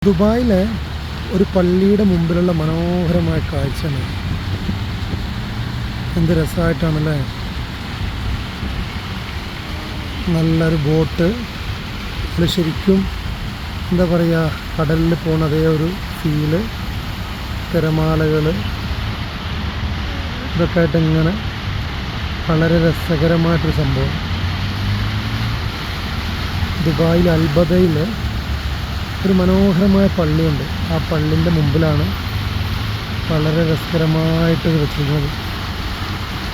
ദുബായിലെ ഒരു പള്ളിയുടെ മുമ്പിലുള്ള മനോഹരമായ കാഴ്ചയാണ്. എന്ത് രസമായിട്ടാണല്ലേ. നല്ലൊരു ബോട്ട്, അത് ശരിക്കും എന്താ പറയുക, കടലിൽ പോകുന്ന അതേ ഒരു ഫീല്, തിരമാലകൾ, ഇതൊക്കെ ആയിട്ട് ഇങ്ങനെ വളരെ രസകരമായിട്ടൊരു സംഭവം. ദുബായിൽ അൽബദയിൽ ഒരു മനോഹരമായ പള്ളിയുണ്ട്. ആ പള്ളിൻ്റെ മുമ്പിലാണ് വളരെ രസകരമായിട്ട് വെച്ചിരിക്കുന്നത്.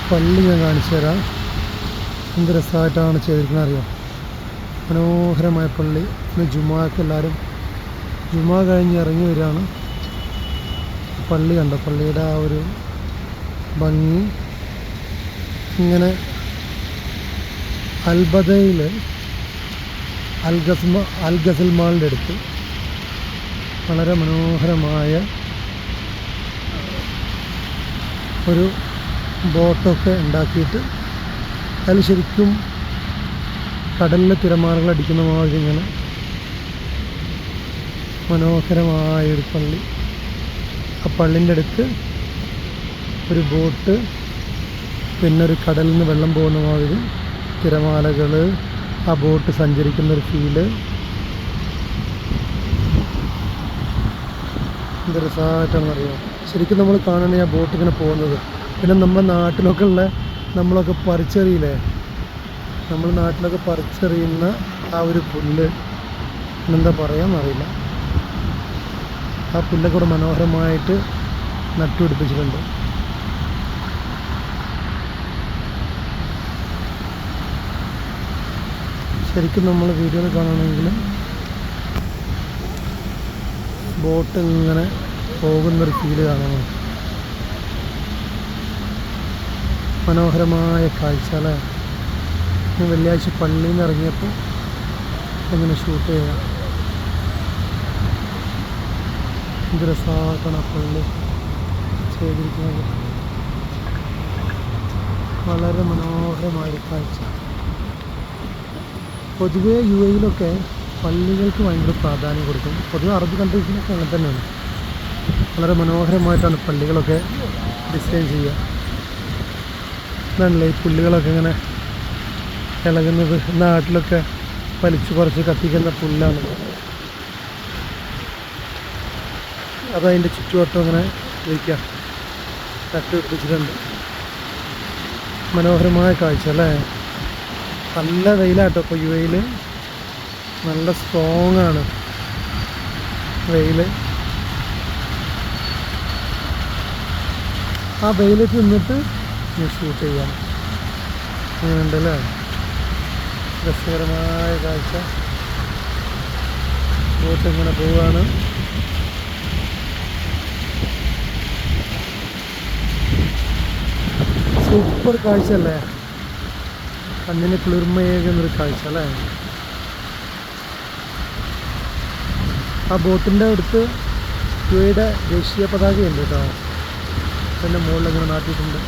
പള്ളി ഞാൻ കാണിച്ചു തരാം. എന്ത് രസമായിട്ടാണ് ചെയ്തിരിക്കുന്നത് അറിയാം. മനോഹരമായ പള്ളി. ഇന്ന് ജുമാക്ക് എല്ലാവരും ജുമാ കഴിഞ്ഞ് ഇറങ്ങി വരികയാണ്. പള്ളി കണ്ടോ, പള്ളിയുടെ ആ ഒരു ഭംഗി. ഇങ്ങനെ അൽബദയിൽ അൽഗസൽ മാളിൻ്റെ അടുത്ത് വളരെ മനോഹരമായ ഒരു ബോട്ടൊക്കെ ഉണ്ടാക്കിയിട്ട് അതിൽ ശരിക്കും കടലിലെ തിരമാലകൾ അടിക്കുന്ന മാതിരി ഇങ്ങനെ മനോഹരമായൊരു പള്ളി. ആ പള്ളിൻ്റെ അടുത്ത് ഒരു ബോട്ട്, പിന്നെ ഒരു കടലിൽ നിന്ന് വെള്ളം പോകുന്ന മാതിരി തിരമാലകൾ, ആ ബോട്ട് സഞ്ചരിക്കുന്നൊരു ഫീല്. എന്ത് രസമായിട്ടാണെന്നറിയാം. ശരിക്കും നമ്മൾ കാണണേ ആ ബോട്ട് ഇങ്ങനെ പോകുന്നത്. പിന്നെ നമ്മുടെ നാട്ടിലൊക്കെ ഉള്ള നമ്മളൊക്കെ പറിച്ചെറിയില്ലേ, നമ്മൾ നാട്ടിലൊക്കെ പറിച്ചെറിയുന്ന ആ ഒരു പുല്ല് എന്താ പറയാന്നറിയില്ല. ആ പുല്ലൊക്കെ കൂടെ മനോഹരമായിട്ട് നട്ടുപിടിപ്പിച്ചിട്ടുണ്ട്. ശരിക്കും നമ്മൾ വീഡിയോയിൽ കാണുകയാണെങ്കിലും ബോട്ട് ഇങ്ങനെ പോകുന്നൊരു ഫീല് കാണാൻ മനോഹരമായ കാഴ്ച അല്ലേ. വെള്ളിയാഴ്ച പള്ളിയിൽ നിന്ന് ഇറങ്ങിയപ്പോൾ ഇങ്ങനെ ഷൂട്ട് ചെയ്യാം. എന്ത് രസമായിട്ടാണ് ആ പള്ളി ചെയ്തിരിക്കുന്നത്. വളരെ മനോഹരമായൊരു കാഴ്ച. പൊതുവേ UAE പള്ളികൾക്ക് ഭയങ്കര പ്രാധാന്യം കൊടുക്കും. പൊതുവെ അറബ് കൺട്രീസിലൊക്കെ അങ്ങനെ തന്നെയാണ്. വളരെ മനോഹരമായിട്ടാണ് പള്ളികളൊക്കെ ഡിസൈൻ ചെയ്യുക. ഇതാണല്ലേ ഈ പുല്ലുകളൊക്കെ ഇങ്ങനെ ഇളകുന്നത്. നാട്ടിലൊക്കെ വലിച്ചു പറിച്ച് കത്തിക്കുന്ന പുല്ലാണ്. അതതിൻ്റെ ചുറ്റുവട്ടം ഇങ്ങനെ ഇരിക്കുക, നട്ടുപിടിപ്പിച്ചിട്ടുണ്ട്. മനോഹരമായ കാഴ്ച അല്ലേ. നല്ല വെയിലാട്ടോ ഇപ്പോൾ UAE. നല്ല സ്ട്രോങ് ആണ് വെയിൽ. ആ വെയിലേക്ക് നിന്നിട്ട് ഷൂട്ട് ചെയ്യാം. അങ്ങനെ ഉണ്ടല്ലേ, രസകരമായ കാഴ്ച. ബോട്ട് ഇങ്ങനെ പോവുകയാണ്. സൂപ്പർ കാഴ്ച അല്ലേ. കണ്ണിന് കുളിർമയേകുന്നൊരു കാഴ്ച അല്ലേ. ആ ബോട്ടിൻ്റെ അടുത്ത് UAE ദേശീയ പതാകയുണ്ട് കേട്ടോ. അതിൻ്റെ മുകളിൽ ഇങ്ങനെ നാട്ടിയിട്ടുണ്ട്.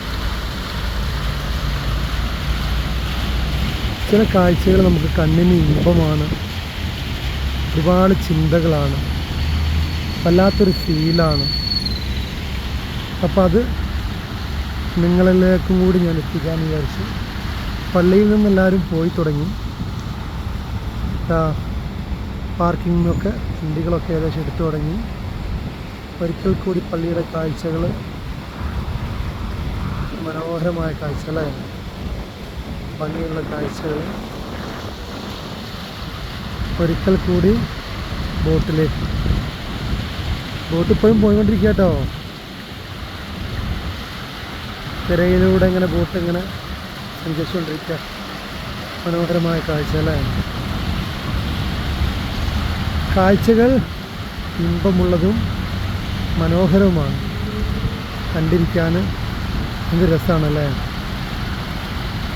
ചില കാഴ്ചകൾ നമുക്ക് കണ്ണിന് ഇമ്പമാണ്, ഒരുപാട് ചിന്തകളാണ്, വല്ലാത്തൊരു ഫീലാണ്. അപ്പോൾ അത് നിങ്ങളിലേക്കും കൂടി ഞാൻ എത്തിക്കാമെന്ന് വിചാരിച്ചു. പള്ളിയിൽ നിന്നെല്ലാവരും പോയി തുടങ്ങി. പാർക്കിങ്ങിൽ നിന്നൊക്കെ വണ്ടികളൊക്കെ ഏകദേശം എടുത്തു തുടങ്ങി. ഒരിക്കൽ കൂടി പള്ളിയുടെ കാഴ്ചകൾ, മനോഹരമായ കാഴ്ച അല്ലേ, ഭംഗിയുള്ള കാഴ്ചകൾ. ഒരിക്കൽ കൂടി ബോട്ടിലേക്ക്. ബോട്ട് ഇപ്പോഴും പോയിക്കൊണ്ടിരിക്കുക കേട്ടോ. തിരയിലൂടെ ഇങ്ങനെ ബോട്ട് ഇങ്ങനെ സഞ്ചരിച്ചുകൊണ്ടിരിക്കുക. മനോഹരമായ കാഴ്ച അല്ലേ. കാഴ്ചകൾ ഇമ്പമുള്ളതും മനോഹരവുമാണ്. കണ്ടിരിക്കാൻ എന്ത് രസമാണല്ലേ.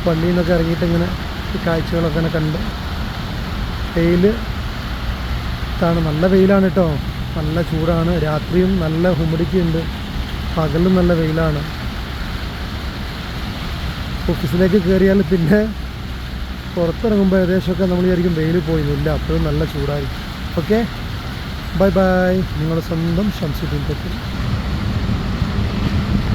പള്ളിയിൽ നിന്നൊക്കെ ഇറങ്ങിയിട്ട് ഇങ്ങനെ ഈ കാഴ്ചകളൊക്കെ ഇങ്ങനെ കണ്ട്. വെയിൽ നല്ല വെയിലാണ് കേട്ടോ. നല്ല ചൂടാണ്. രാത്രിയും നല്ല ഹ്യൂമിഡിറ്റിയുണ്ട്, പകലും നല്ല വെയിലാണ്. ഓഫീസിലേക്ക് കയറിയാൽ പിന്നെ പുറത്തിറങ്ങുമ്പോൾ ഏകദേശമൊക്കെ നമ്മൾ വിചാരിക്കും വെയിൽ പോയില്ല, അപ്പോഴും നല്ല ചൂടായിരിക്കും. ഓക്കെ. Bye bye. നിങ്ങളുടെ സ്വന്തം ഷംസുദ്ദീൻ തെക്കൽ.